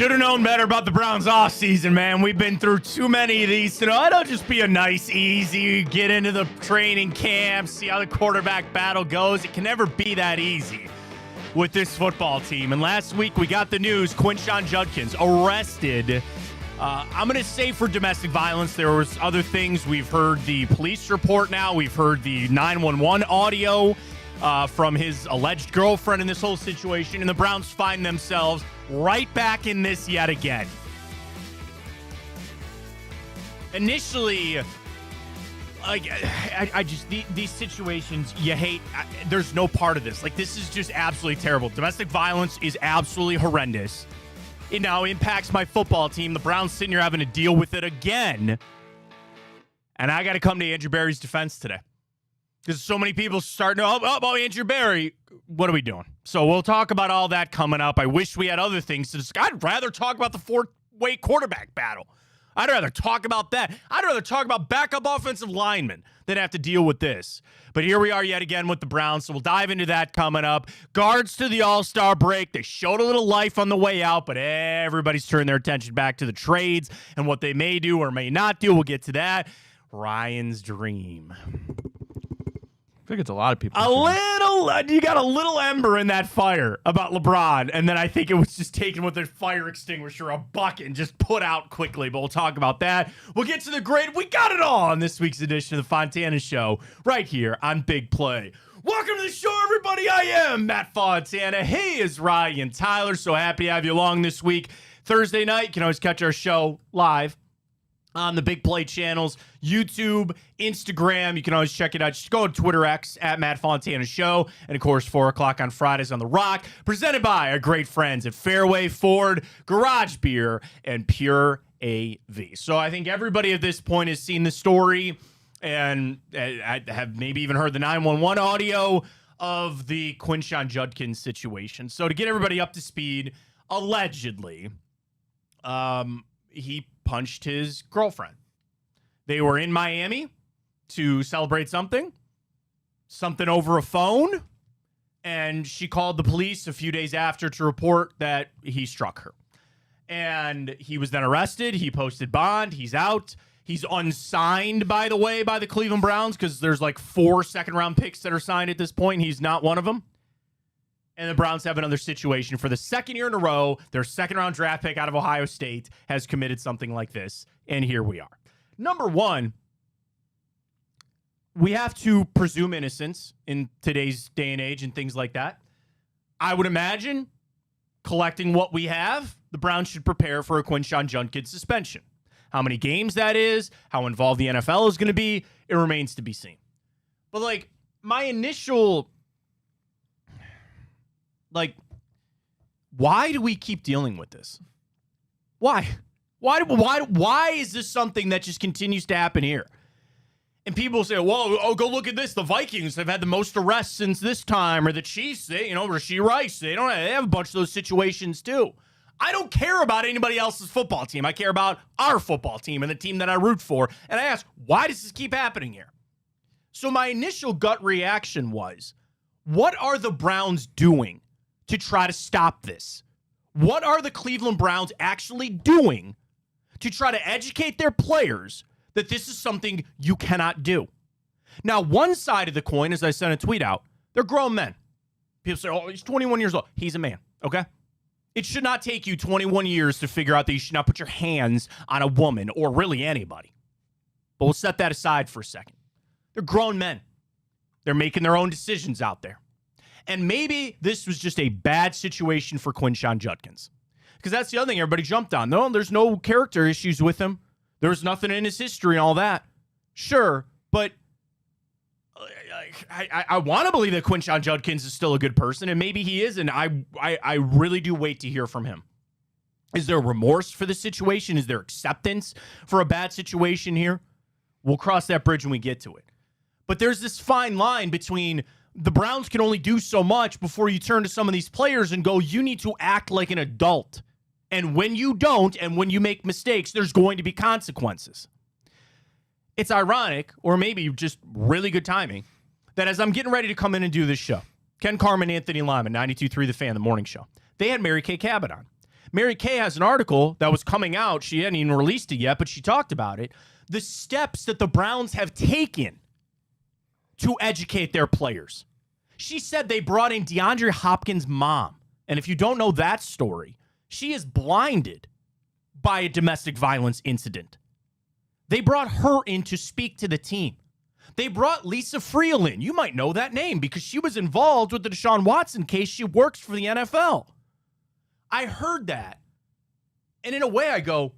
Should have known better about the Browns offseason, man. We've been through too many of these to know it'll just be a nice, easy, get into the training camp, see how the quarterback battle goes. It can never be that easy with this football team. And last week we got the news, Quinshon Judkins arrested. I'm going to say for domestic violence. There was other things. We've heard the police report now. We've heard the 911 audio from his alleged girlfriend in this whole situation. And the Browns find themselves right back in this yet again. Initially, I just, these situations you hate. There's no part of this. Like, this is just absolutely terrible. Domestic violence is absolutely horrendous. It now impacts my football team. The Browns sitting here having to deal with it again. And I got to come to Andrew Berry's defense today. Because so many people starting to, oh, Andrew Berry, what are we doing? So we'll talk about all that coming up. I wish we had other things to discuss. I'd rather talk about the four-way quarterback battle. I'd rather talk about that. I'd rather talk about backup offensive linemen than have to deal with this. But here we are yet again with the Browns, so we'll dive into that coming up. Guards to the All-Star break. They showed a little life on the way out, but everybody's turned their attention back to the trades and what they may do or may not do. We'll get to that. Ryan's dream. I think it's a lot of people. You got a little ember in that fire about LeBron, and then I think it was just taken with a fire extinguisher, a bucket, and just put out quickly. But we'll talk about that. We'll get to the great. We got it all on this week's edition of the Fontana Show, right here on Big Play. Welcome to the show, everybody. I am Matt Fontana. Hey, is Ryan Tyler. So happy to have you along this week. Thursday night, you can always catch our show live on the Big Play channels, YouTube, Instagram. You can always check it out. Just go to Twitter X at Matt Fontana Show. And, of course, 4 o'clock on Fridays on The Rock. Presented by our great friends at Fairway Ford, Garage Beer, and Pure AV. So I think everybody at this point has seen the story and I have maybe even heard the 911 audio of the Quinshon Judkins situation. So to get everybody up to speed, allegedly, he punched his girlfriend. They were in Miami to celebrate something over a phone, and she called the police a few days after to report that he struck her. And he was then arrested. He posted bond. He's out. He's unsigned, by the way, by the Cleveland Browns, because there's like 4 second-round picks that are signed at this point. He's not one of them. And the Browns have another situation. For the second year in a row, their second-round draft pick out of Ohio State has committed something like this. And here we are. Number one, we have to presume innocence in today's day and age and things like that. I would imagine, collecting what we have, the Browns should prepare for a Quinshon Judkins suspension. How many games that is, how involved the NFL is going to be, it remains to be seen. But, like, my initial... why do we keep dealing with this? Why is this something that just continues to happen here? And people say, well, go look at this. The Vikings have had the most arrests since this time, or the Chiefs, Rashee Rice. They have a bunch of those situations too. I don't care about anybody else's football team. I care about our football team and the team that I root for. And I ask, why does this keep happening here? So my initial gut reaction was, what are the Browns doing to try to stop this? What are the Cleveland Browns actually doing to try to educate their players that this is something you cannot do? Now, one side of the coin, as I sent a tweet out, they're grown men. People say, oh, he's 21 years old. He's a man, okay? It should not take you 21 years to figure out that you should not put your hands on a woman or really anybody. But we'll set that aside for a second. They're grown men. They're making their own decisions out there. And maybe this was just a bad situation for Quinshon Judkins. Because that's the other thing everybody jumped on. No, there's no character issues with him. There's nothing in his history and all that. Sure, but I want to believe that Quinshon Judkins is still a good person, and maybe he is, and I really do wait to hear from him. Is there remorse for the situation? Is there acceptance for a bad situation here? We'll cross that bridge when we get to it. But there's this fine line between... The Browns can only do so much before you turn to some of these players and go, you need to act like an adult. And when you don't, and when you make mistakes, there's going to be consequences. It's ironic, or maybe just really good timing, that as I'm getting ready to come in and do this show, Ken Carman, Anthony Lyman, 92.3 The Fan, the morning show, they had Mary Kay Cabot on. Mary Kay has an article that was coming out. She hadn't even released it yet, but she talked about it. The steps that the Browns have taken to educate their players. She said they brought in DeAndre Hopkins' mom. And if you don't know that story, she is blinded by a domestic violence incident. They brought her in to speak to the team. They brought Lisa Friel in. You might know that name because she was involved with the Deshaun Watson case. She works for the NFL. I heard that. And in a way, I go,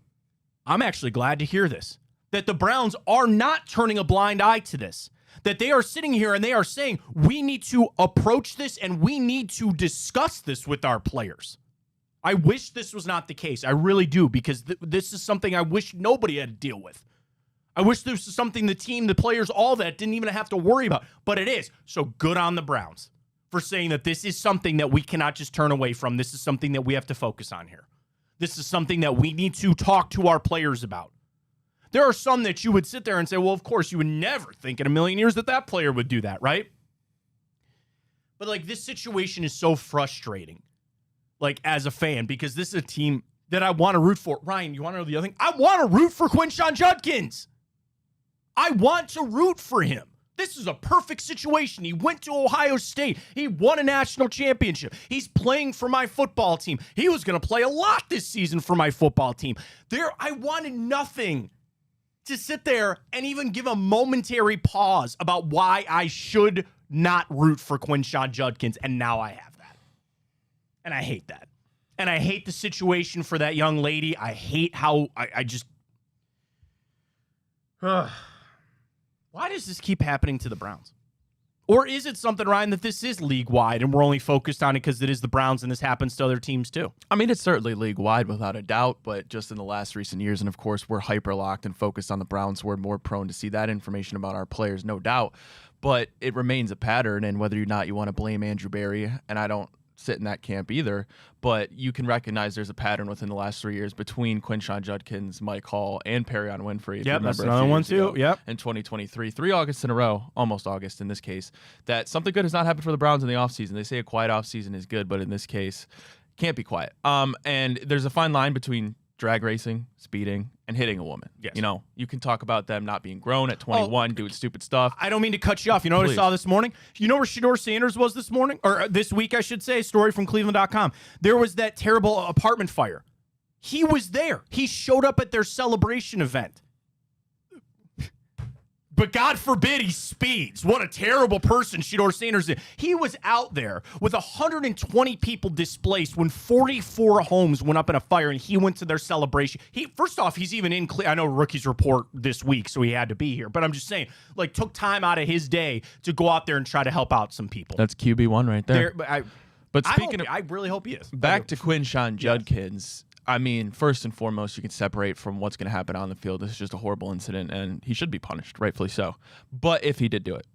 I'm actually glad to hear this. That the Browns are not turning a blind eye to this. That they are sitting here and they are saying, we need to approach this and we need to discuss this with our players. I wish this was not the case. I really do, because this is something I wish nobody had to deal with. I wish this was something the team, the players, all that didn't even have to worry about. But it is. So good on the Browns for saying that this is something that we cannot just turn away from. This is something that we have to focus on here. This is something that we need to talk to our players about. There are some that you would sit there and say, well, of course, you would never think in a million years that that player would do that, right? But, like, this situation is so frustrating, like, as a fan, because this is a team that I want to root for. Ryan, you want to know the other thing? I want to root for Quinshon Judkins. I want to root for him. This is a perfect situation. He went to Ohio State. He won a national championship. He's playing for my football team. He was going to play a lot this season for my football team. I wanted nothing to sit there and even give a momentary pause about why I should not root for Quinshon Judkins, and now I have that. And I hate that. And I hate the situation for that young lady. I hate how I just... why does this keep happening to the Browns? Or is it something, Ryan, that this is league-wide and we're only focused on it because it is the Browns and this happens to other teams too? I mean, it's certainly league-wide without a doubt, but just in the last recent years, and of course, we're hyper-locked and focused on the Browns. We're more prone to see that information about our players, no doubt. But it remains a pattern, and whether or not you want to blame Andrew Berry, and I don't sit in that camp either, but you can recognize there's a pattern within the last 3 years between Quinshon Judkins, Mike Hall, and Perrion Winfrey. Yep, that's another one too. Yep. In 2023, 3 Augusts in a row, almost August in this case, that something good has not happened for the Browns in the offseason. They say a quiet offseason is good, but in this case, can't be quiet. And there's a fine line between drag racing, speeding, and hitting a woman. Yes. You know, you can talk about them not being grown at 21, doing stupid stuff. I don't mean to cut you off. You know what I saw this morning? You know where Shedeur Sanders was this morning? Or this week, I should say. Story from Cleveland.com. There was that terrible apartment fire. He was there. He showed up at their celebration event. But God forbid he speeds. What a terrible person Shedeur Sanders is. He was out there with 120 people displaced when 44 homes went up in a fire, and he went to their celebration. First off, he's even in I know Rookies Report this week, so he had to be here. But I'm just saying, like, took time out of his day to go out there and try to help out some people. That's QB1 right there. But speaking I really hope he is. Back to Quinshon Judkins. I mean, first and foremost, you can separate from what's going to happen on the field. This is just a horrible incident, and he should be punished, rightfully so. But if he did do it,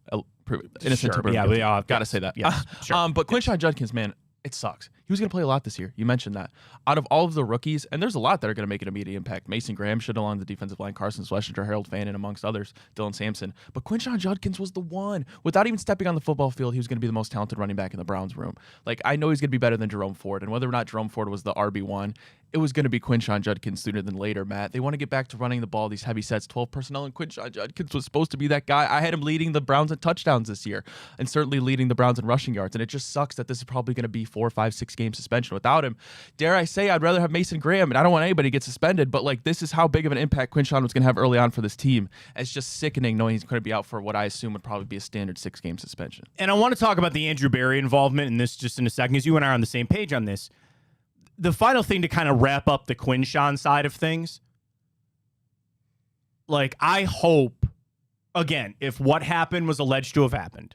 innocent to proven guilty. Got to say that. Yes, sure. But Quinshon Judkins, man, it sucks. He was going to play a lot this year. You mentioned that. Out of all of the rookies, and there's a lot that are going to make an immediate impact. Mason Graham should have on the defensive line, Carson Schlesinger, Harold Fannin, amongst others, Dylan Sampson. But Quinshon Judkins was the one. Without even stepping on the football field, he was going to be the most talented running back in the Browns room. Like, I know he's going to be better than Jerome Ford, and whether or not Jerome Ford was the RB1, it was going to be Quinshon Judkins sooner than later, Matt. They want to get back to running the ball, these heavy sets, 12 personnel, and Quinshon Judkins was supposed to be that guy. I had him leading the Browns in touchdowns this year and certainly leading the Browns in rushing yards, and it just sucks that this is probably going to be 4, 5, 6 game suspension. Without him, dare I say, I'd rather have Mason Graham, and I don't want anybody to get suspended, but like, this is how big of an impact Quinshon was going to have early on for this team. It's just sickening knowing he's going to be out for what I assume would probably be a standard 6 game suspension. And I want to talk about the Andrew Berry involvement in this just in a second, because you and I are on the same page on this. The final thing to kind of wrap up the Quinshon side of things, like, I hope, again, if what happened was alleged to have happened,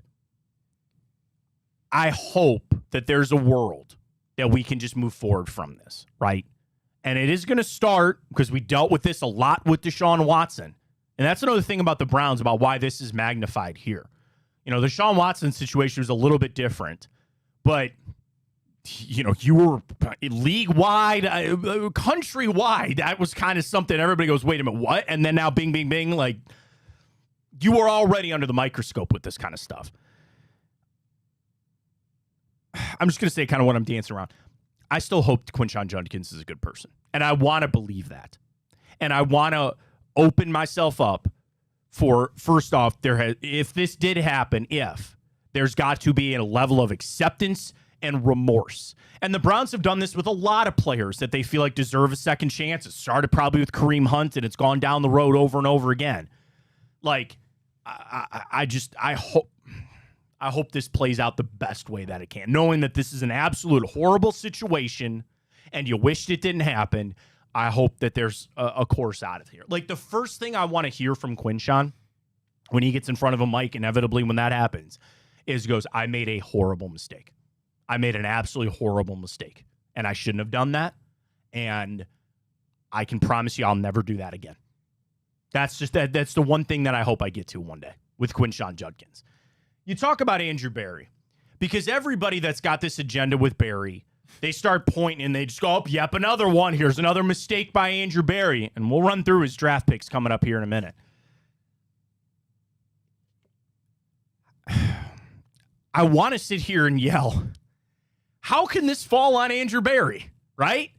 I hope that there's a world that we can just move forward from this, right? And it is going to start, because we dealt with this a lot with Deshaun Watson. And that's another thing about the Browns, about why this is magnified here. You know, the Deshaun Watson situation was a little bit different, but you know, you were league-wide, country-wide. That was kind of something everybody goes, wait a minute, what? And then now bing, bing, bing. Like, you were already under the microscope with this kind of stuff. I'm just going to say kind of what I'm dancing around. I still hope Quinshon Judkins is a good person. And I want to believe that. And I want to open myself up for, first off, if this did happen, there's got to be a level of acceptance and remorse. And the Browns have done this with a lot of players that they feel like deserve a second chance. It started probably with Kareem Hunt, and it's gone down the road over and over again. Like, I hope this plays out the best way that it can, knowing that this is an absolute horrible situation and you wished it didn't happen. I hope that there's a course out of here. Like, the first thing I want to hear from Quinshon when he gets in front of a mic, inevitably when that happens, goes, I made a horrible mistake. I made an absolutely horrible mistake, and I shouldn't have done that, and I can promise you I'll never do that again. That's the one thing that I hope I get to one day with Quinshon Judkins. You talk about Andrew Berry, because everybody that's got this agenda with Berry, they start pointing and they just go, oh, yep, another one. Here's another mistake by Andrew Berry, and we'll run through his draft picks coming up here in a minute. I want to sit here and yell, how can this fall on Andrew Berry, right?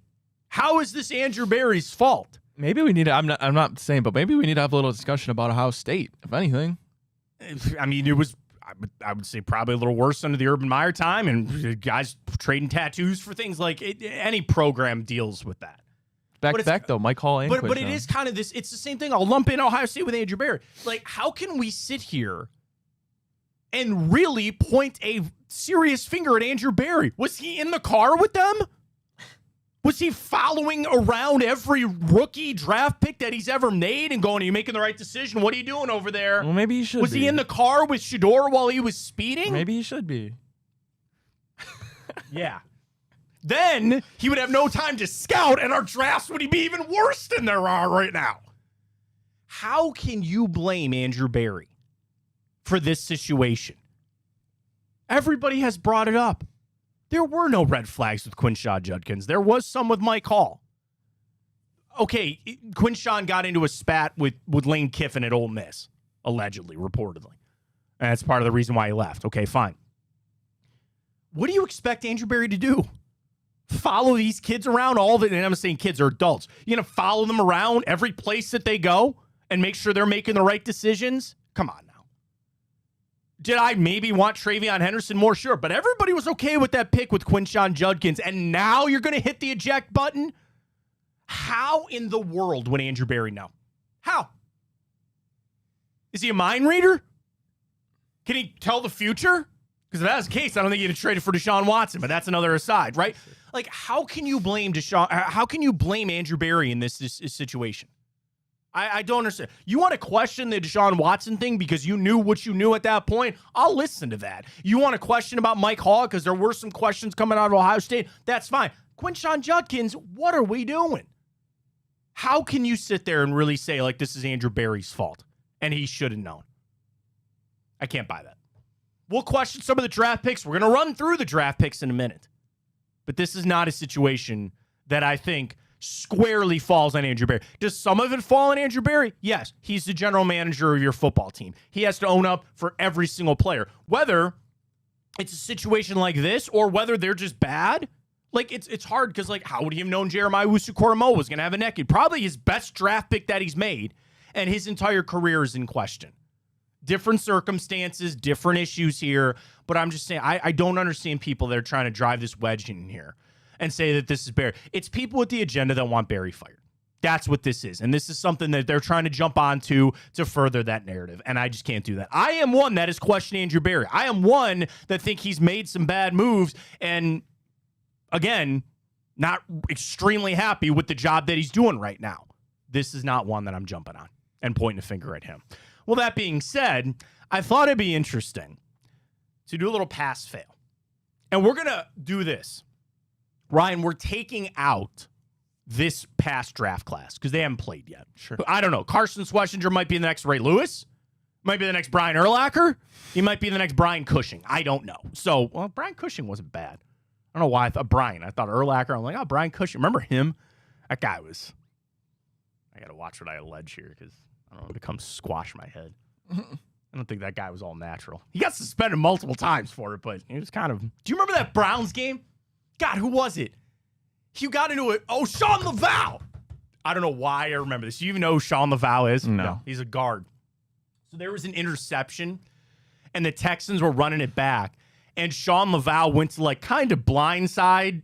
How is this Andrew Berry's fault? Maybe we need to, I'm not saying, but maybe we need to have a little discussion about Ohio State, if anything. I mean, it was, I would say probably a little worse under the Urban Meyer time, and guys trading tattoos for things like any program deals with that. Back though, Mike Hall and but it is kind of this, it's the same thing. I'll lump in Ohio State with Andrew Berry. Like, how can we sit here and really point a serious finger at Andrew Berry? Was he in the car with them? Was he following around every rookie draft pick that he's ever made and going, are you making the right decision? What are you doing over there? Well, maybe he should Was he in the car with Shedeur while he was speeding? Maybe he should be. Yeah. Then he would have no time to scout, and our drafts would be even worse than there are right now. How can you blame Andrew Berry for this situation? Everybody has brought it up. There were no red flags with Quinshon Judkins. There was some with Mike Hall. Okay, Quinshon got into a spat with Lane Kiffin at Ole Miss, allegedly, reportedly. And that's part of the reason why he left. Okay, fine. What do you expect Andrew Berry to do? Follow these kids around and I'm saying kids are adults. You're going to follow them around every place that they go and make sure they're making the right decisions? Come on now. Did I maybe want Travion Henderson more? Sure, but everybody was okay with that pick with Quinshon Judkins, and now you're going to hit the eject button? How in the world would Andrew Berry know? How? Is he a mind reader? Can he tell the future? Because if that's the case, I don't think he'd have traded for Deshaun Watson, but that's another aside, right? Like, how can you blame Andrew Berry in this situation? I don't understand. You want to question the Deshaun Watson thing because you knew what you knew at that point? I'll listen to that. You want to question about Mike Hall because there were some questions coming out of Ohio State? That's fine. Quinshon Judkins, what are we doing? How can you sit there and really say, like, this is Andrew Berry's fault and he should have known? I can't buy that. We'll question some of the draft picks. We're going to run through the draft picks in a minute. But this is not a situation that I think squarely falls on Andrew Berry. Does some of it fall on Andrew Berry? Yes. He's the general manager of your football team. He has to own up for every single player. Whether it's a situation like this or whether they're just bad, like, it's hard because, like, how would he have known Jeremiah Owusu-Koramoah was going to have a neck? Probably his best draft pick that he's made, and his entire career is in question. Different circumstances, different issues here, but I'm just saying, I don't understand people that are trying to drive this wedge in here and say that this is Berry. It's people with the agenda that want Berry fired. That's what this is. And this is something that they're trying to jump onto to further that narrative. And I just can't do that. I am one that is questioning Andrew Berry. I am one that think he's made some bad moves. And again, not extremely happy with the job that he's doing right now. This is not one that I'm jumping on and pointing a finger at him. Well, that being said, I thought it'd be interesting to do a little pass-fail. And we're going to do this. Ryan, we're taking out this past draft class because they haven't played yet. Sure. I don't know. Carson Schlesinger might be the next Ray Lewis. Might be the next Brian Urlacher. He might be the next Brian Cushing. I don't know. So, well, Brian Cushing wasn't bad. I don't know why I thought Brian. I thought Urlacher. I'm like, oh, Brian Cushing. Remember him? That guy was... I got to watch what I allege here because I don't want to come squash my head. I don't think that guy was all natural. He got suspended multiple times for it, but he was kind of... Do you remember that Browns game? God, who was it? He got into it. Oh, Sean Laval. I don't know why I remember this. You even know who Sean Laval is? No. He's a guard. So there was an interception, and the Texans were running it back. And Sean Laval went to like kind of blindside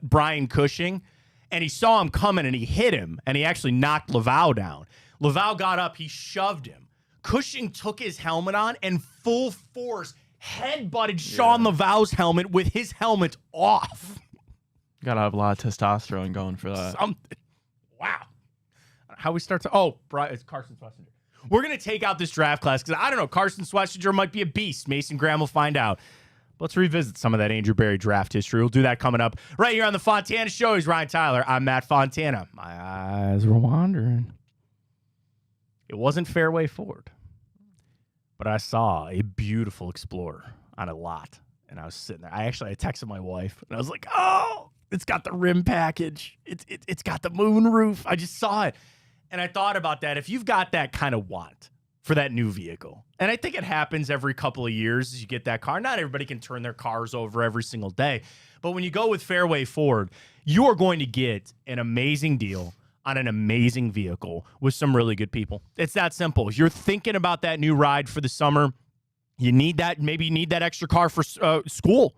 Brian Cushing, and he saw him coming, and he hit him, and he actually knocked Laval down. Laval got up. He shoved him. Cushing took his helmet on and full force headbutted Sean Laval's helmet with his helmet off. Gotta have a lot of testosterone going for that. Something. Wow. How we start to... Oh, it's Carson Schlesinger. We're going to take out this draft class because, I don't know, Carson Schlesinger might be a beast. Mason Graham will find out. Let's revisit some of that Andrew Berry draft history. We'll do that coming up right here on the Fontana Show. He's Ryan Tyler. I'm Matt Fontana. My eyes were wandering. It wasn't Fairway Ford, but I saw a beautiful Explorer on a lot, and I was sitting there. I texted my wife, and I was like, oh, it's got the rim package. It's got the moon roof. I just saw it, and I thought about that. If you've got that kind of want for that new vehicle, and I think it happens every couple of years as you get that car. Not everybody can turn their cars over every single day, but when you go with Fairway Ford, you are going to get an amazing deal on an amazing vehicle with some really good people. It's that simple. If you're thinking about that new ride for the summer, you need that. Maybe you need that extra car for school.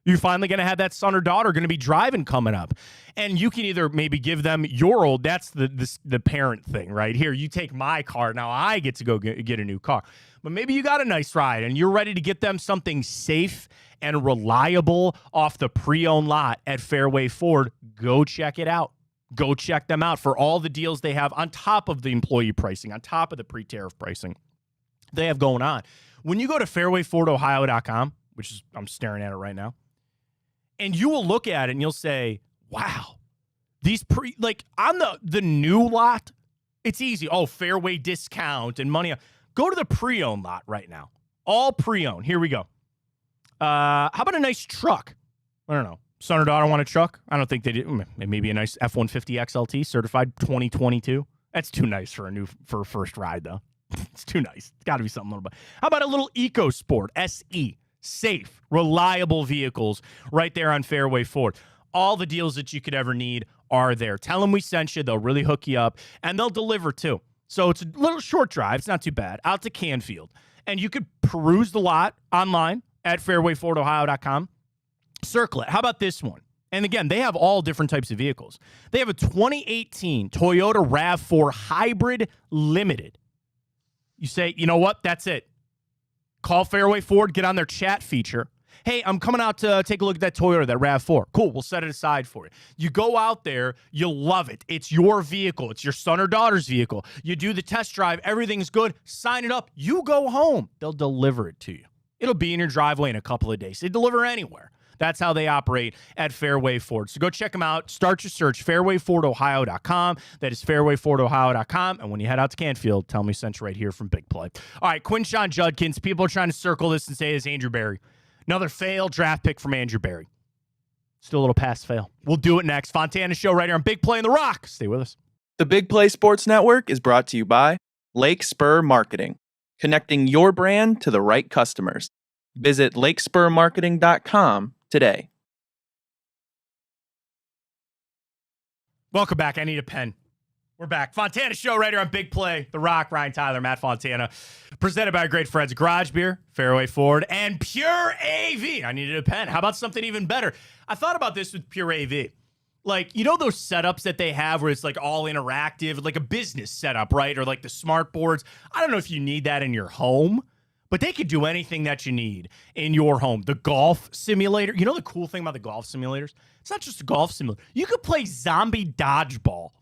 You're finally going to have that son or daughter going to be driving coming up. And you can either maybe give them your old, that's the parent thing, right? Here, you take my car. Now I get to go get a new car. But maybe you got a nice ride and you're ready to get them something safe and reliable off the pre-owned lot at Fairway Ford. Go check it out. Go check them out for all the deals they have on top of the employee pricing, on top of the pre-tariff pricing they have going on. When you go to fairwayfordohio.com, which is, I'm staring at it right now, and you will look at it and you'll say, wow, these on the new lot, it's easy. Oh, Fairway discount and money. Go to the pre-owned lot right now. All pre-owned. Here we go. How about a nice truck? I don't know. Son or daughter want a truck? I don't think they do. Maybe a nice F-150 XLT certified 2022. That's too nice for a first ride, though. It's too nice. It's got to be something a little bit. How about a little EcoSport SE? Safe, reliable vehicles right there on Fairway Ford. All the deals that you could ever need are there. Tell them we sent you. They'll really hook you up, and they'll deliver, too. So it's a little short drive. It's not too bad. Out to Canfield. And you could peruse the lot online at fairwayfordohio.com. Circle it. How about this one? And again, they have all different types of vehicles. They have a 2018 Toyota RAV4 Hybrid Limited. You say, you know what? That's it. Call Fairway Ford, get on their chat feature. Hey, I'm coming out to take a look at that Toyota, that RAV4. Cool, we'll set it aside for you. You go out there, you'll love it. It's your vehicle. It's your son or daughter's vehicle. You do the test drive, everything's good. Sign it up. You go home. They'll deliver it to you. It'll be in your driveway in a couple of days. They deliver anywhere. That's how they operate at Fairway Ford. So go check them out. Start your search, fairwayfordohio.com. That is fairwayfordohio.com. And when you head out to Canfield, tell me sent you right here from Big Play. All right, Quinshon Judkins. People are trying to circle this and say it's Andrew Berry. Another failed draft pick from Andrew Berry. Still a little past fail. We'll do it next. Fontana Show right here on Big Play in the Rock. Stay with us. The Big Play Sports Network is brought to you by Lake Spur Marketing, connecting your brand to the right customers. Visit lakespurmarketing.com today. Welcome back. I need a pen. We're back. Fontana Show right here on Big Play. The Rock, Ryan Tyler, Matt Fontana. Presented by our great friends Garage Beer, Fairway Ford, and Pure AV. I needed a pen. How about something even better? I thought about this with Pure AV. Like, you know those setups that they have where it's like all interactive, like a business setup, right? Or like the smart boards. I don't know if you need that in your home, but they could do anything that you need in your home. The golf simulator. You know the cool thing about the golf simulators? It's not just a golf simulator. You could play zombie dodgeball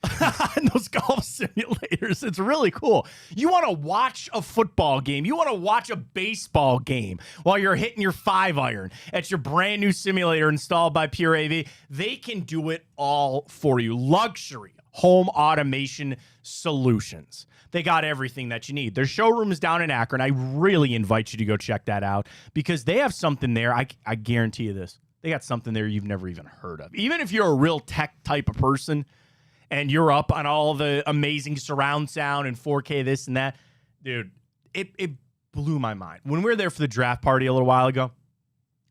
in those golf simulators. It's really cool. You want to watch a football game. You want to watch a baseball game while you're hitting your 5-iron. It's your brand new simulator installed by Pure AV. They can do it all for you. Luxury home automation solutions. They got everything that you need. Their showroom is down in Akron. I really invite you to go check that out because they have something there. I guarantee you this. They got something there you've never even heard of. Even if you're a real tech type of person and you're up on all the amazing surround sound and 4K this and that, dude, it blew my mind. When we were there for the draft party a little while ago,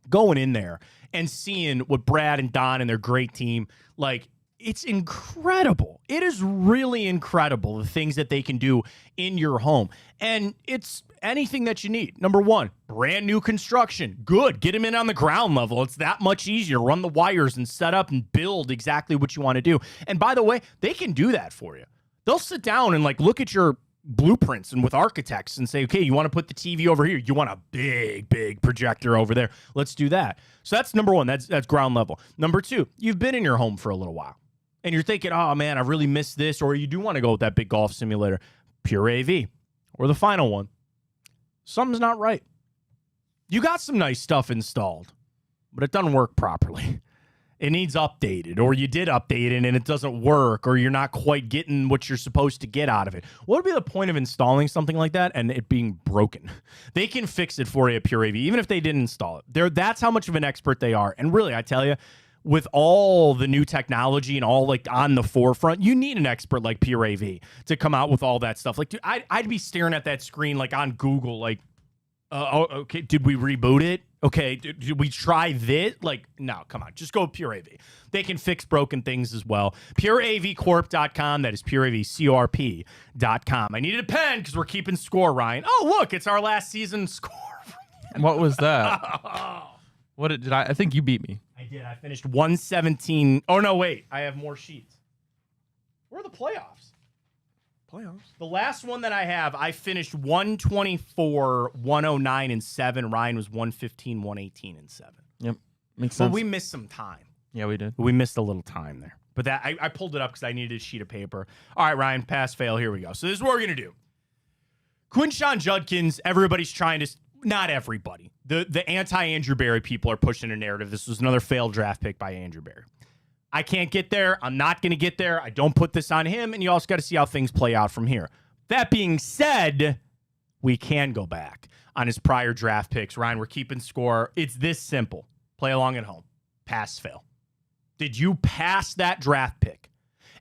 going in there and seeing what Brad and Don and their great team, like, it's incredible. It is really incredible the things that they can do in your home. And it's anything that you need. Number one, brand new construction. Good. Get them in on the ground level. It's that much easier. Run the wires and set up and build exactly what you want to do. And by the way, they can do that for you. They'll sit down and like look at your blueprints and with architects and say, okay, you want to put the TV over here. You want a big projector over there. Let's do that. So that's number one. That's ground level. Number two, you've been in your home for a little while and you're thinking, oh man, I really missed this. Or you do want to go with that big golf simulator, Pure AV, or the final one. Something's not right. You got some nice stuff installed, but it doesn't work properly. It needs updated, or you did update it and it doesn't work, or you're not quite getting what you're supposed to get out of it. What would be the point of installing something like that and it being broken? They can fix it for you at Pure AV, even if they didn't install it. That's how much of an expert they are. And really, I tell you, with all the new technology and all like on the forefront, you need an expert like Pure AV to come out with all that stuff. Like, dude, I'd be staring at that screen like on Google, like, okay, did we reboot it? Okay, did we try this? Like, no, come on. Just go with Pure AV. They can fix broken things as well. PureAVcorp.com. That is PureAVcorp.com. I needed a pen because we're keeping score, Ryan. Oh, look, it's our last season score. What was that? What did I think you beat me. I did. I finished 117. Oh, no, wait. I have more sheets. Where are the playoffs? The last one that I have, I finished 124, 109, and 7. Ryan was 115, 118, and 7. Yep. Makes sense. Well, we missed some time. Yeah, we did. We missed a little time there. But that I pulled it up because I needed a sheet of paper. All right, Ryan, pass, fail. Here we go. So this is what we're going to do. Quinshon Judkins, everybody's trying to... Not everybody. The anti-Andrew Berry people are pushing a narrative. This was another failed draft pick by Andrew Berry. I can't get there. I'm not going to get there. I don't put this on him, and you also got to see how things play out from here. That being said, we can go back on his prior draft picks. Ryan, we're keeping score. It's this simple. Play along at home. Pass, fail. Did you pass that draft pick?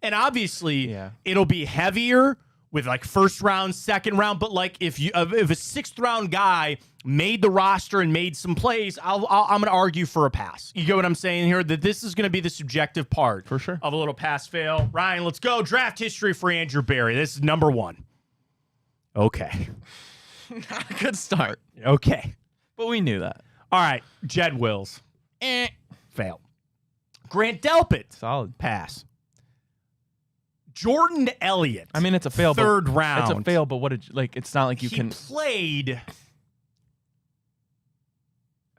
And obviously, it'll be heavier with like first round, second round, but like if a sixth round guy made the roster and made some plays, I'm going to argue for a pass. You get what I'm saying here? That this is going to be the subjective part for sure of a little pass fail. Ryan, let's go. Draft history for Andrew Berry. This is number one. Okay. Good start. Okay. But we knew that. All right. Jed Wills. Fail. Grant Delpit. Solid. Pass. Jordan Elliott. I mean, it's a fail. Third round. It's a fail, but what did like? It's not like you can played.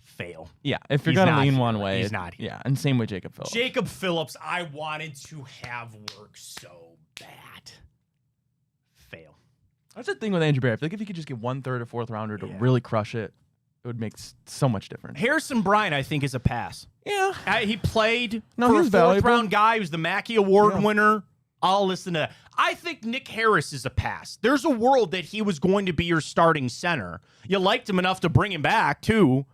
Fail. Yeah, if you're gonna lean one way, he's not here. Yeah, and same with Jacob Phillips. Jacob Phillips, I wanted to have work so bad. Fail. That's the thing with Andrew Berry. I feel like if you could just get 1/3 or 4th rounder to really crush it, it would make so much difference. Harrison Bryant, I think, is a pass. Yeah, he played for a 4th valuable. round guy. He was the Mackey Award winner. I'll listen to that. I think Nick Harris is a pass. There's a world that he was going to be your starting center. You liked him enough to bring him back, too,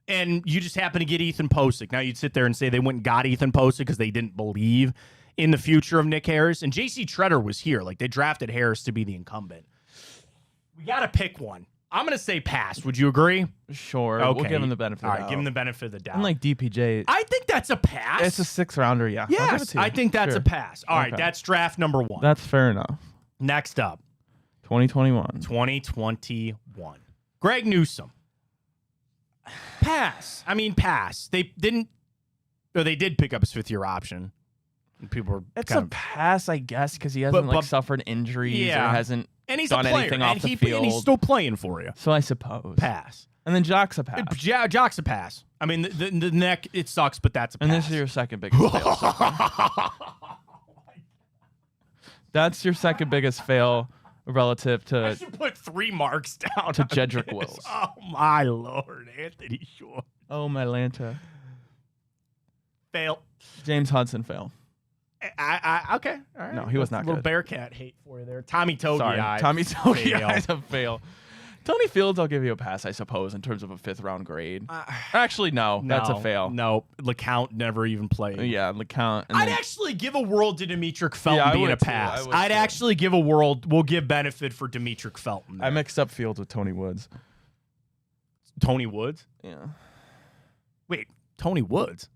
and you just happen to get Ethan Posick. Now, you'd sit there and say they went and got Ethan Posick because they didn't believe in the future of Nick Harris. And J.C. Treader was here. Like, they drafted Harris to be the incumbent. We got to pick one. I'm going to say pass. Would you agree? Sure. Okay. We'll give him the benefit of the doubt. All right, give him the benefit of the doubt. Unlike DPJ. I think that's a pass. It's a 6th rounder, yeah. Yes, I think that's a pass. All right, that's draft number 1. That's fair enough. Next up. 2021. 2021. Greg Newsome. Pass. I mean, pass. They did pick up his 5th-year option. And people were It's a pass, I guess, because he hasn't suffered injuries or hasn't and he's done a player, anything off the field. And he's still playing for you. So I suppose. Pass. And then Jock's a pass. Jock's a pass. I mean, the neck, it sucks, but that's a pass. And this is your second biggest fail. So far. That's your second biggest fail relative to... I should put 3 marks down to Jedrick Wills. Oh, my Lord. Anthony Shore. Oh, my Lanta. Fail. James Hudson fail. Okay. All right. No, he was not good. Little good. Bearcat hate for you there. Tommy Togi. Sorry. Tommy Togi is a fail. Tony Fields, I'll give you a pass, I suppose, in terms of a 5th-round grade. Actually, no. That's a fail. No. LeCount never even played. Yeah, LeCount. I'd actually give a world to Demetric Felton being a pass. I'd actually give a world. We'll give benefit for Demetric Felton. I mixed up Fields with Tony Woods. Tony Woods? Yeah. Wait, Tony Woods?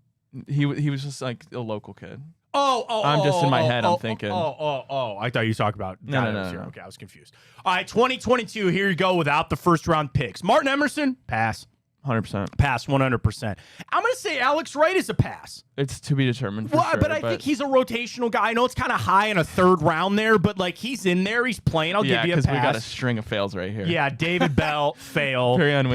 He was just like a local kid. I'm just in my head. I'm thinking. I thought you were talking about. No. Okay, I was confused. All right, 2022. Here you go without the first round picks. Martin Emerson, pass. 100%. Pass 100%. I'm going to say Alex Wright is a pass. It's to be determined. For Well, sure, but I think he's a rotational guy. I know it's kind of high in a third round there, but like he's in there. He's playing. I'll give you a pass. because we got a string of fails right here. Yeah, David Bell, fail. Perrion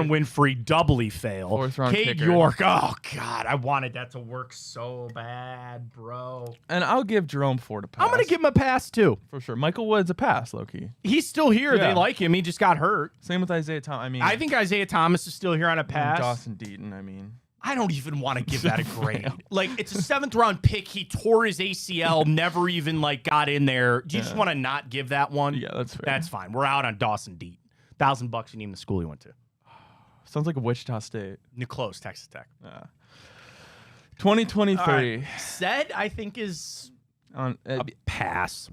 Winfrey, doubly fail. Fourth round Cade kicker. York, oh, God. I wanted that to work so bad, bro. And I'll give Jerome Ford a pass. I'm going to give him a pass, too. For sure. Michael Wood's a pass, low-key. He's still here. Yeah. They like him. He just got hurt. Same with Isaiah Thomas. I think Isaiah Thomas is still here on a pass. Dawson Deaton, I don't even want to give that a grade. Like, it's a 7th round pick. He tore his ACL, never even, like, got in there. Do you just want to not give that one? Yeah, that's fair. That's fine. We're out on Dawson Deaton. $1,000 you name the school he went to. Sounds like a Wichita State. New close, Texas Tech. 2023. Said, I think, is On a pass.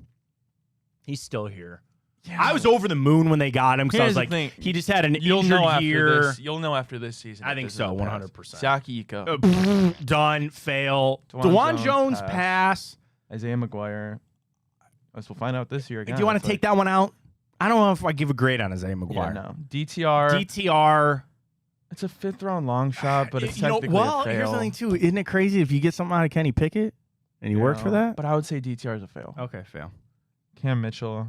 He's still here. yeah. I was over the moon when they got him because I was Here's the like, thing. he just had an You'll injured know after year. this. You'll know after this season. I if think this is so, a pass. 100%. Siaki Iko. Done, fail. DeJuan DeJuan Jones, Jones, pass. pass. Isaiah McGuire. As we'll find out this year again. Do you want to take that one out? I don't know if I give a grade on Isaiah McGuire. Yeah, no. DTR. DTR. It's a 5th round long shot, but it's You know, technically well, a fail. here's the thing, too. Isn't it crazy if you get something out of Kenny Pickett and you work for that? But I would say DTR is a fail. Okay, fail. Cam Mitchell.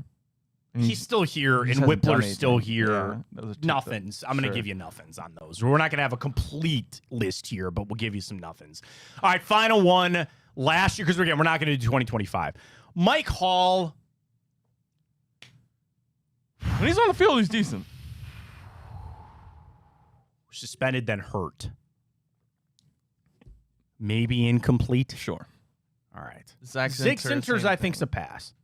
I mean, He's still here, he and hasn't done Whippler's still anything. here. Yeah, those are two Nothings. I'm going to Sure. give you nothings on those. We're not going to have a complete list here, but we'll give you some nothings. All right, final one. Last year, because we're not going to do 2025. Mike Hall. When he's on the field, he's decent. Suspended, then hurt. Maybe incomplete. Sure. All right. Zach Sinters, I think, is a pass.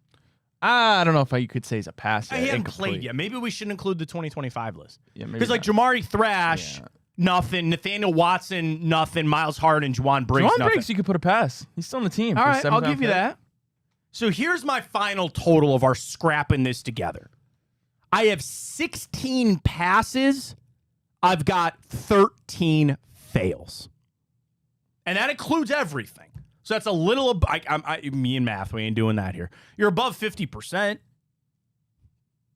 I don't know if you could say he's a pass. I haven't played yet. Maybe we should include the 2025 list. Yeah, maybe. Because, like, Jamari Thrash, Yeah. nothing. Nathaniel Watson, nothing. Miles Harden, Juwan Briggs, nothing. Briggs, you could put a pass. He's still on the team. All for right, I'll 7th round give you pick. that. So here's my final total of our scrapping this together. I have 16 passes. I've got 13 fails. And that includes everything. So that's a little, me and math, we ain't doing that here. You're above 50%.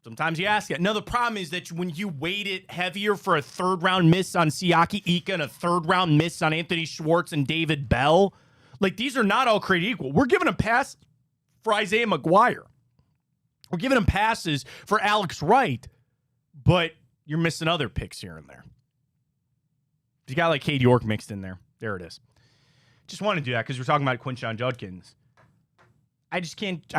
Sometimes you ask it. No, the problem is that when you weight it heavier for a 3rd round miss on Siaki Ika and a 3rd round miss on Anthony Schwartz and David Bell, like these are not all created equal. We're giving a pass for Isaiah McGuire. We're giving him passes for Alex Wright, but you're missing other picks here and there. You got like Cade York mixed in there. There it is. Just want to do that because we're talking about Quinshon Judkins. I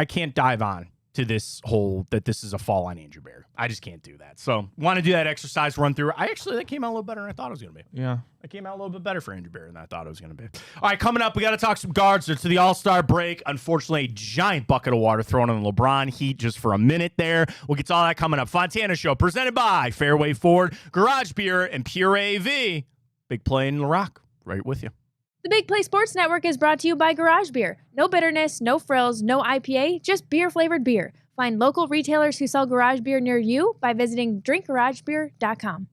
can't dive on to this whole that this is a fall on Andrew Barry. I just can't do that. So want to do that exercise run through. That came out a little better than I thought it was going to be. Yeah. It came out a little bit better for Andrew Barry than I thought it was going to be. All right, coming up, we got to talk some guards. It's to the All-Star break. Unfortunately, a giant bucket of water thrown on the LeBron Heat just for a minute there. We'll get to all that coming up. Fontana Show presented by Fairway Ford, Garage Beer, and Pure AV. Big Play in the Rock. Right with you. The Big Play Sports Network is brought to you by Garage Beer. No bitterness, no frills, no IPA, just beer-flavored beer. Find local retailers who sell garage beer near you by visiting drinkgaragebeer.com.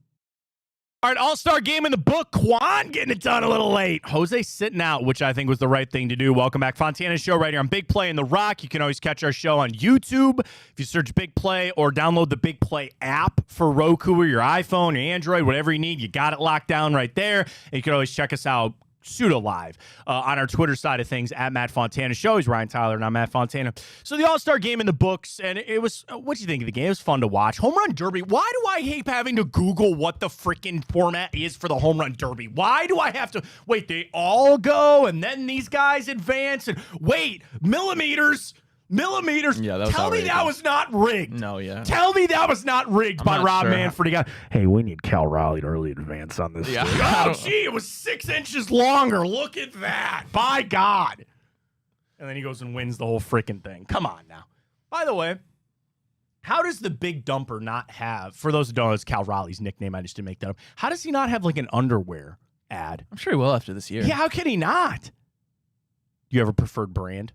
All right, All-Star game in the book. Quan getting it done a little late. Jose sitting out, which I think was the right thing to do. Welcome back. Fontana Show right here on Big Play in the Rock. You can always catch our show on YouTube if you search Big Play or download the Big Play app for Roku or your iPhone or Android, whatever you need. You got it locked down right there. And you can always check us out pseudo live on our Twitter side of things at Matt Fontana Show. He's Ryan Tyler and I'm Matt Fontana. So the All-Star game in the books, and it was, what do you think of the game? It was fun to watch. Home Run Derby. Why do I hate having to Google what the freaking format is for the Home Run Derby? Why do I have to, wait, they all go and then these guys advance and wait, millimeters. Yeah, that was Tell me that outrageous. was not rigged. No, yeah. Tell me that was not rigged I'm by not Rob sure. Manfred. He got, hey, we need Cal Raleigh to early advance on this. Yeah. thing. I Oh, don't- gee, it was 6 inches longer. Look at that. By God. And then he goes and wins the whole freaking thing. Come on now. By the way, how does the big dumper not have, for those who don't know, it's Cal Raleigh's nickname. I just didn't make that up. How does he not have like an underwear ad? I'm sure he will after this year. Yeah, how can he not? Do you have a preferred brand?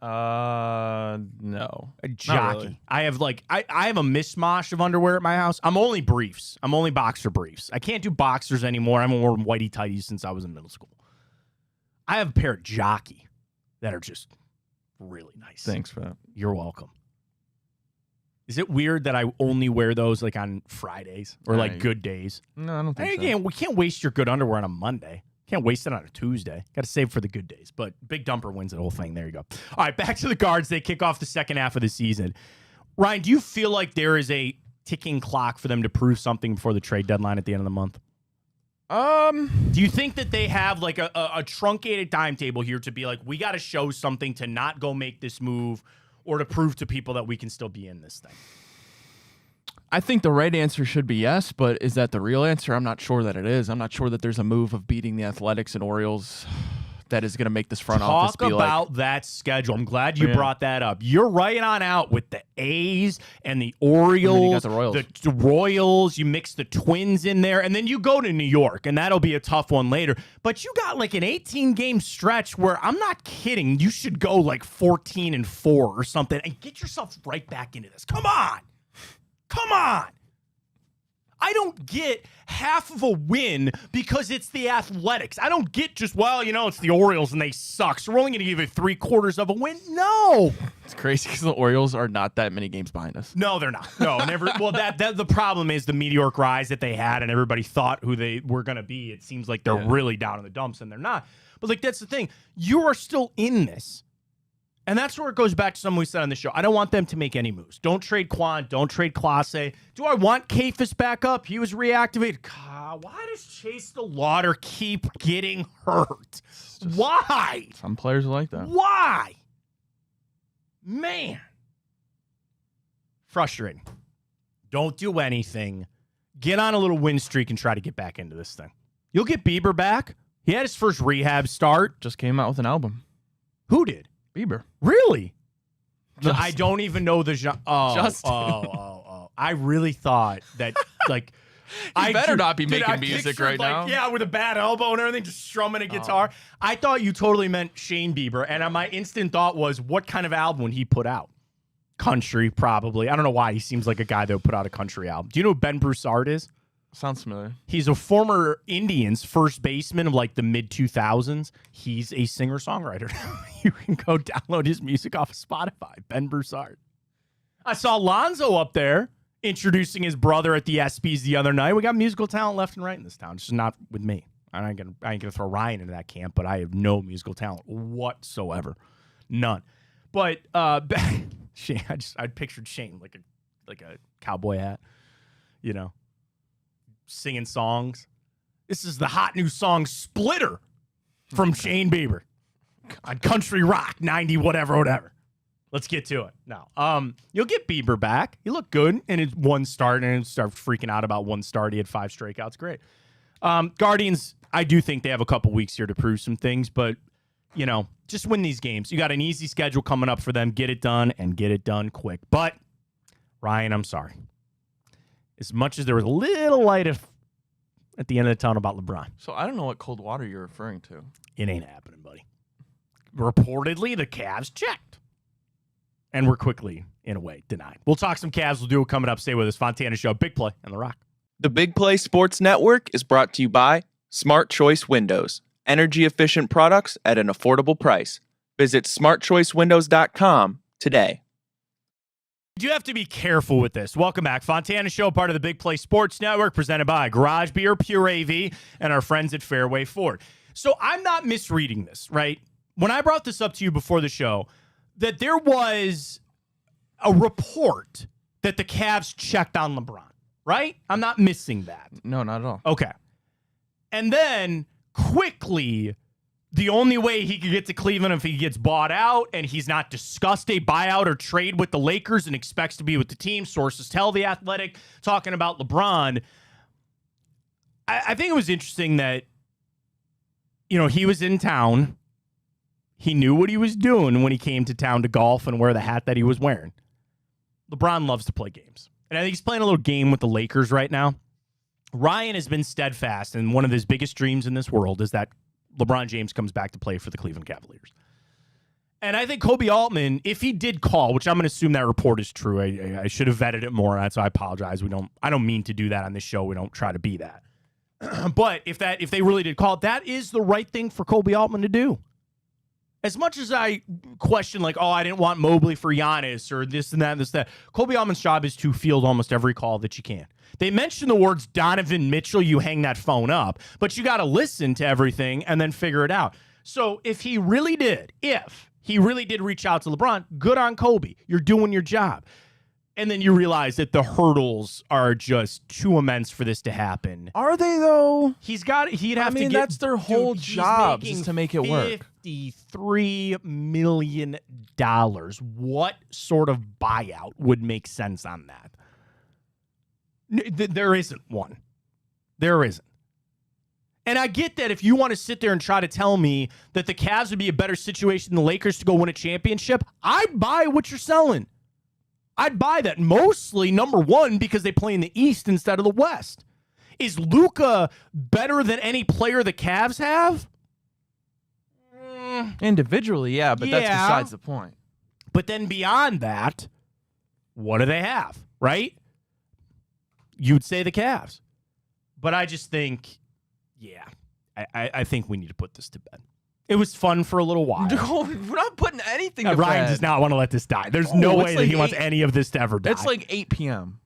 No. A jockey. really. I have like I have a mishmash of underwear at my house. I'm only briefs. I'm only boxer briefs. I can't do boxers anymore. I haven't worn whitey tighties since I was in middle school. I have a pair of jockey. that are just really nice. Thanks for that. You're welcome. Is it weird that I only wear those like on Fridays or like good days? No, I don't think so. Again, we can't waste your good underwear on a Monday. Can't waste it on a Tuesday. Got to save for the good days. But Big Dumper wins the whole thing. There you go. All right, back to the Guards. They kick off the second half of the season. Ryan, do you feel like there is a ticking clock for them to prove something before the trade deadline at the end of the month? Do you think that they have like a truncated timetable here to be like, we got to show something to not go make this move or to prove to people that we can still be in this thing? I think the right answer should be yes, but is that the real answer? I'm not sure that it is. I'm not sure that there's a move of beating the Athletics and Orioles that is going to make this front office be Talk about that schedule. I'm glad you brought that up. You're right on out with the A's and the Orioles. And then you got the Royals. The Royals. You mix the Twins in there, and then you go to New York, and that'll be a tough one later. But you got like an 18-game stretch where I'm not kidding. You should go like 14-4 or something and get yourself right back into this. Come on. Come on. I don't get half of a win because it's the Athletics. I don't get just, well, it's the Orioles and they suck, so we're only going to give you 3/4 of a win. No. It's crazy because the Orioles are not that many games behind us. No, they're not. No, never. Well, that the problem is the meteoric rise that they had and everybody thought who they were going to be. It seems like they're really down in the dumps and they're not. But like, that's the thing. You are still in this. And that's where it goes back to something we said on the show. I don't want them to make any moves. Don't trade Quan. Don't trade Clase. Do I want Kafis back up? He was reactivated. God, why does Chase the Lauder keep getting hurt? Why? Some players are like that. Why? Man. Frustrating. Don't do anything. Get on a little win streak and try to get back into this thing. You'll get Bieber back. He had his first rehab start. Just came out with an album. Who did? Bieber. Really? Justin. I don't even know the genre. Justin. I really thought that, like, I better not be making music right now. Yeah, with a bad elbow and everything, just strumming a guitar. I thought you totally meant Shane Bieber, and my instant thought was, what kind of album would he put out? Country, probably. I don't know why. He seems like a guy that would put out a country album. Do you know who Ben Broussard is? Sounds familiar. He's a former Indians first baseman of like the mid-2000s. He's a singer-songwriter. You can go download his music off of Spotify. Ben Broussard. I saw Lonzo up there introducing his brother at the ESPYs the other night. We got musical talent left and right in this town. It's just not with me. I ain't gonna throw Ryan into that camp, but I have no musical talent whatsoever. None. But Shane, I pictured Shane like a cowboy hat, singing songs. This is the hot new song Splitter from Shane Bieber on Country Rock 90 whatever. Let's get to it. Now, you'll get Bieber back. He looked good in his one start and started freaking out about one start. He had 5 strikeouts. Great. Guardians, I do think they have a couple weeks here to prove some things, but just win these games. You got an easy schedule coming up for them. Get it done and get it done quick. But Ryan, I'm sorry. As much as there was a little light at the end of the tunnel about LeBron. So I don't know what cold water you're referring to. It ain't happening, buddy. Reportedly, the Cavs checked. And we're quickly, in a way, denied. We'll talk some Cavs. We'll do it coming up. Stay with us. Fontana Show, Big Play, and The Rock. The Big Play Sports Network is brought to you by Smart Choice Windows. Energy-efficient products at an affordable price. Visit smartchoicewindows.com today. You have to be careful with this. Welcome back. Fontana Show, part of the Big Play Sports Network, presented by Garage Beer, Pure AV, and our friends at Fairway Ford. So I'm not misreading this, right? When I brought this up to you before the show, that there was a report that the Cavs checked on LeBron, right? I'm not missing that. No, not at all. Okay. And then quickly, the only way he could get to Cleveland if he gets bought out and he's not discussed a buyout or trade with the Lakers and expects to be with the team. Sources tell The Athletic, talking about LeBron. I think it was interesting that, he was in town. He knew what he was doing when he came to town to golf and wear the hat that he was wearing. LeBron loves to play games. And I think he's playing a little game with the Lakers right now. Ryan has been steadfast, and one of his biggest dreams in this world is that LeBron James comes back to play for the Cleveland Cavaliers. And I think Kobe Altman, if he did call, which I'm going to assume that report is true, I should have vetted it more, so I apologize. I don't mean to do that on this show. We don't try to be that. But if they really did call, that is the right thing for Kobe Altman to do. As much as I question, like, oh, I didn't want Mobley for Giannis or this and that and this, that. Kobe Almon's job is to field almost every call that you can. They mention the words Donovan Mitchell, you hang that phone up, but you got to listen to everything and then figure it out. So if he really did reach out to LeBron, good on Kobe. You're doing your job. And then you realize that the hurdles are just too immense for this to happen. Are they though? He'd have to get. That's their whole job, is to make it work. $53 million. What sort of buyout would make sense on that? There isn't one. There isn't. And I get that if you want to sit there and try to tell me that the Cavs would be a better situation than the Lakers to go win a championship, I'd buy what you're selling. I'd buy that, mostly, number one, because they play in the East instead of the West. Is Luka better than any player the Cavs have? Individually, yeah, but that's besides the point. But then beyond that, what do they have, right? You'd say the Cavs. But I just think, I think we need to put this to bed. It was fun for a little while. We're not putting anything to Ryan bed. does not want to let this die. There's no way that he wants any of this to ever die. It's like 8 p.m.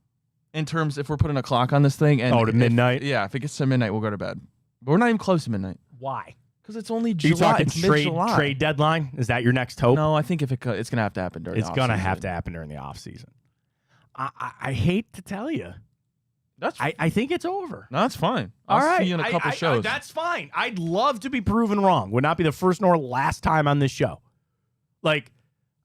in terms if we're putting a clock on this thing. And to midnight? If it gets to midnight, we'll go to bed. But we're not even close to midnight. Why? Because it's only Are July. you talking It's mid-July. trade deadline? Is that your next hope? No, I think if it's going to have to happen during the It's off going to season. have to happen during the offseason. I hate to tell you. I think it's over. No, that's fine. I'll see you in a couple shows. That's fine. I'd love to be proven wrong. Would not be the first nor last time on this show. Like,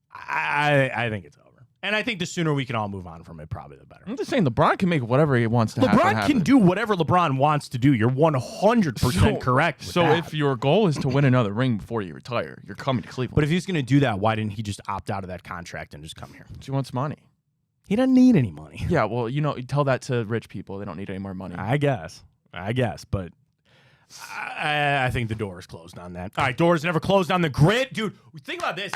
I think it's over. And I think the sooner we can all move on from it, probably the better. I'm just saying LeBron can make whatever he wants to happen. LeBron can do whatever LeBron wants to do. You're 100% correct with So that. if your goal is to win another ring before you retire, you're coming to Cleveland. But if he's going to do that, why didn't he just opt out of that contract and just come here? He wants money. He doesn't need any money. Yeah, well, you tell that to rich people. They don't need any more money. I guess. But I think the door is closed on that. All right, doors never closed on the grid. Dude, think about this.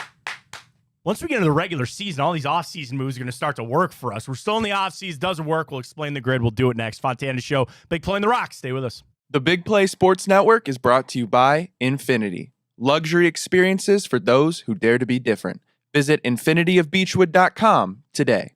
Once we get into the regular season, all these off-season moves are going to start to work for us. We're still in the off-season. Doesn't work. We'll explain the grid. We'll do it next. Fontana Show. Big Play in the Rock. Stay with us. The Big Play Sports Network is brought to you by Infinity. Luxury experiences for those who dare to be different. Visit infinityofbeechwood.com today.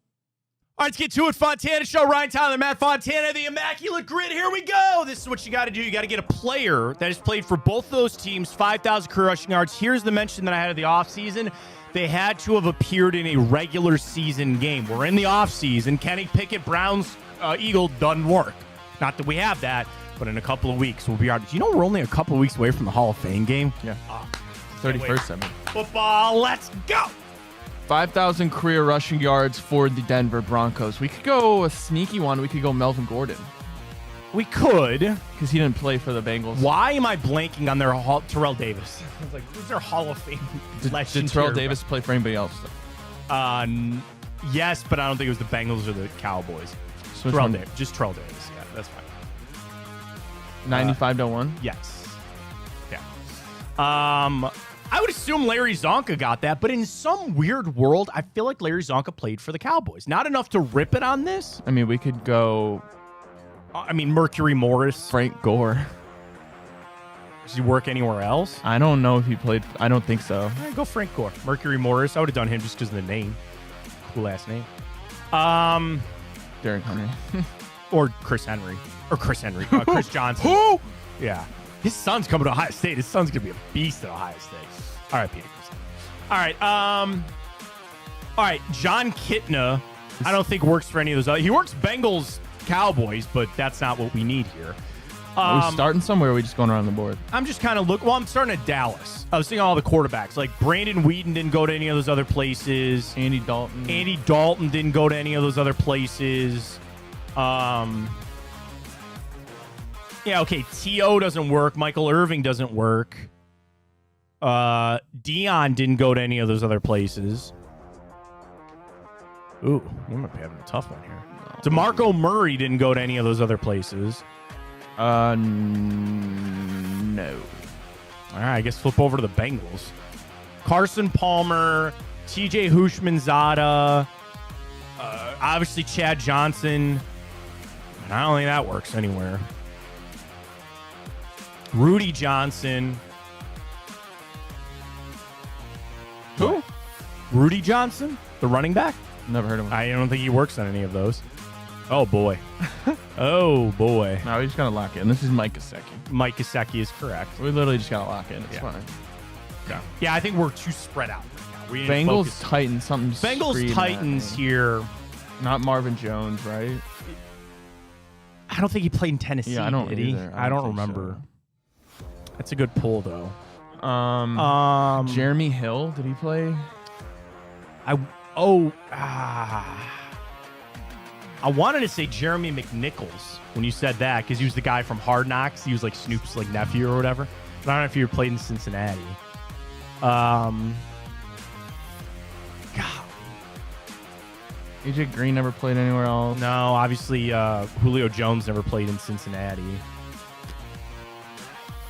All right, let's get to it. Fontana Show. Ryan Tyler, Matt Fontana, the Immaculate Grid. Here we go. This is what you got to do. You got to get a player that has played for both of those teams, 5,000 career rushing yards. Here's the mention that I had of the offseason. They had to have appeared in a regular season game. We're in the offseason. Kenny Pickett, Browns, Eagle, doesn't work. Not that we have that, but in a couple of weeks, we'll be out. You know we're only a couple of weeks away from the Hall of Fame game? Yeah. 31st, I mean. Football, let's go. 5,000 career rushing yards for the Denver Broncos. We could go a sneaky one. We could go Melvin Gordon. We could. Because he didn't play for the Bengals. Why am I blanking on their Terrell Davis? I was like, who's their Hall of Fame legend? Did Terrell Davis play for anybody else? Yes, but I don't think it was the Bengals or the Cowboys. So just Terrell Davis. Yeah, that's fine. 95-1? Yes. Yeah. I would assume Larry Zonka got that, but in some weird world, I feel like Larry Zonka played for the Cowboys. Not enough to rip it on this. I mean, we could go... Mercury Morris. Frank Gore. Does he work anywhere else? I don't know if he played... I don't think so. All right, go Frank Gore. Mercury Morris. I would have done him just because of the name. Cool-ass name. Derrick Henry. Or Chris Henry. Chris Johnson. Who? Yeah. His son's coming to Ohio State. His son's going to be a beast at Ohio State. All right, Peter. All right, John Kitna, I don't think works for any of those other. He works Bengals, Cowboys, but that's not what we need here. Are we starting somewhere, or are we just going around the board? I'm just kind of I'm starting at Dallas. I was thinking all the quarterbacks. Like Brandon Whedon didn't go to any of those other places. Andy Dalton didn't go to any of those other places. Yeah, okay. T.O. doesn't work. Michael Irving doesn't work. Dion didn't go to any of those other places. Ooh, you might be having a tough one here. DeMarco Murray didn't go to any of those other places. No. All right, I guess flip over to the Bengals. Carson Palmer, TJ Houshmandzadeh, obviously Chad Johnson. And I don't think that works anywhere. Rudy Johnson. Rudy Johnson, the running back. Never heard of him. I don't think he works on any of those. Oh, boy. Oh, boy. No, we just got to lock in. This is Mike Gesicki. Mike Gesicki is correct. We literally just got to lock in. It's Yeah. fine. Yeah, I think we're too spread out right now. We need to Bengals, focus. Titans, something Bengals, screaming at Titans me. here. Not Marvin Jones, right? I don't think he played in Tennessee, Yeah, I don't did he? either. I don't think remember. That's a good pull, though. So. Jeremy Hill, did he play? I wanted to say Jeremy McNichols when you said that because he was the guy from Hard Knocks. He was like Snoop's like nephew or whatever. But I don't know if he played in Cincinnati. God. AJ Green never played anywhere else. No, obviously Julio Jones never played in Cincinnati.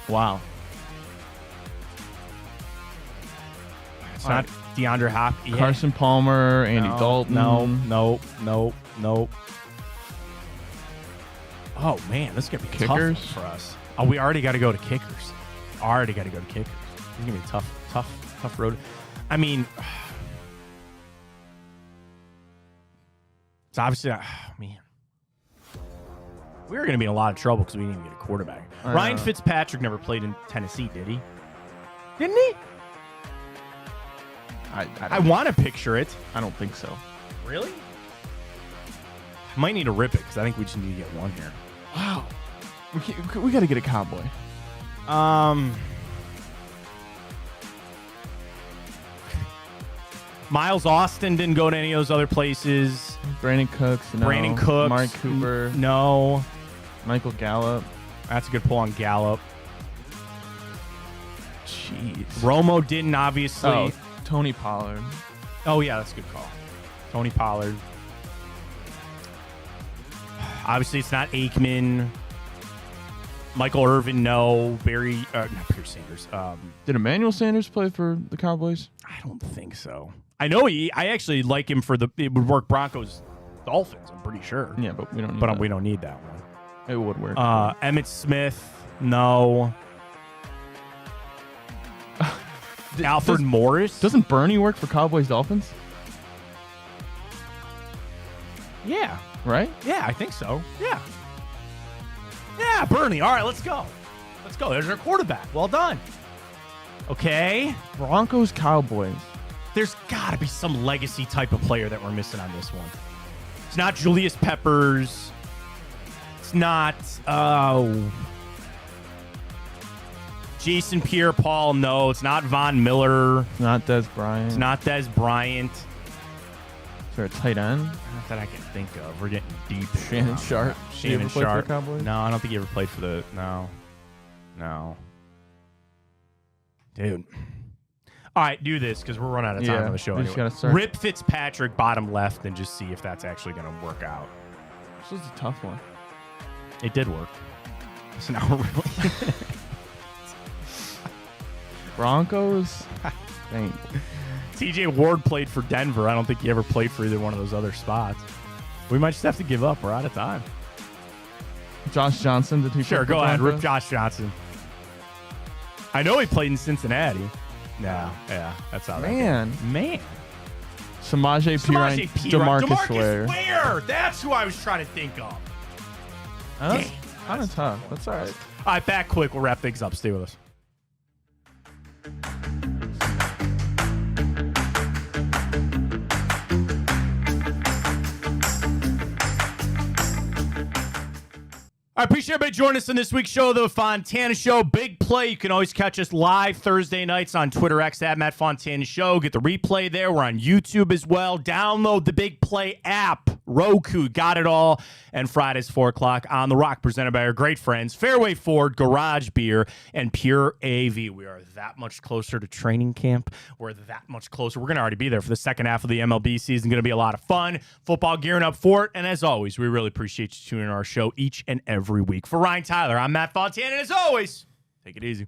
Wow. It's not DeAndre Hopkins. Yeah. Carson Palmer, Andy Dalton. No. Oh, man, this is going to be Kickers? tough for us. Oh, we already got to go to kickers. This is going to be a tough road. I mean, it's obviously, man. We're going to be in a lot of trouble because we didn't even get a quarterback. Ryan Fitzpatrick never played in Tennessee, did he? Didn't he? I want to picture it. I don't think so. Really? I might need to rip it because I think we just need to get one here. Wow. We got to get a Cowboy. Miles Austin didn't go to any of those other places. Brandon Cooks. No. Brandon Cooks. Mark Cooper. No. Michael Gallup. That's a good pull on Gallup. Jeez. Romo didn't, obviously. Oh, Tony Pollard. Oh, yeah, that's a good call. Tony Pollard. Obviously, it's not Aikman. Michael Irvin, no. Not Barry Sanders. Did Emmanuel Sanders play for the Cowboys? I don't think so. I know I actually like him for it would work Broncos Dolphins, I'm pretty sure. Yeah, but we don't need But that. we don't need that one. It would work. Emmitt Smith, no. Alfred Morris. Doesn't Bernie work for Cowboys Dolphins? Yeah. Right? Yeah, I think so. Yeah. Yeah, Bernie. All right, let's go. There's our quarterback. Well done. Okay. Broncos Cowboys. There's got to be some legacy type of player that we're missing on this one. It's not Julius Peppers. It's not Jason Pierre-Paul. No, it's not Von Miller. Not Des Bryant. It's not Des Bryant. Is there a tight end? Not that I can think of. We're getting deep. Shannon Sharp. He Shannon ever played for Sharp. the Cowboys? No, I don't think he ever played for the. No. Dude. All right, do this because we're running out of time on the show. we just Anyway. gotta start. Rip Fitzpatrick bottom left and just see if that's actually going to work out. This was a tough one. It did work. So now we're really. Broncos. Dang. TJ Ward played for Denver. I don't think he ever played for either one of those other spots. We might just have to give up. We're out of time. Josh Johnson. Did he Sure, play for go ahead. Broncos? Rip Josh Johnson. I know he played in Cincinnati. No, yeah, that's all right. Man. Samaje Perine. DeMarcus Ware. That's who I was trying to think of. That's kind of tough. That's all right. All right, back quick. We'll wrap things up. Stay with us. I appreciate everybody joining us on this week's show, The Fontana Show. Big play. You can always catch us live Thursday nights on Twitter X at Matt Fontana Show. Get the replay there. We're on YouTube as well. Download the Big Play app. Roku, got it all. And Fridays, 4 o'clock on The Rock, presented by our great friends, Fairway Ford, Garage Beer, and Pure AV. We are that much closer to training camp. We're that much closer. We're going to already be there for the second half of the MLB season. Going to be a lot of fun. Football gearing up for it. And as always, we really appreciate you tuning in our show each and every week. For Ryan Tyler, I'm Matt Fontana. And as always, take it easy.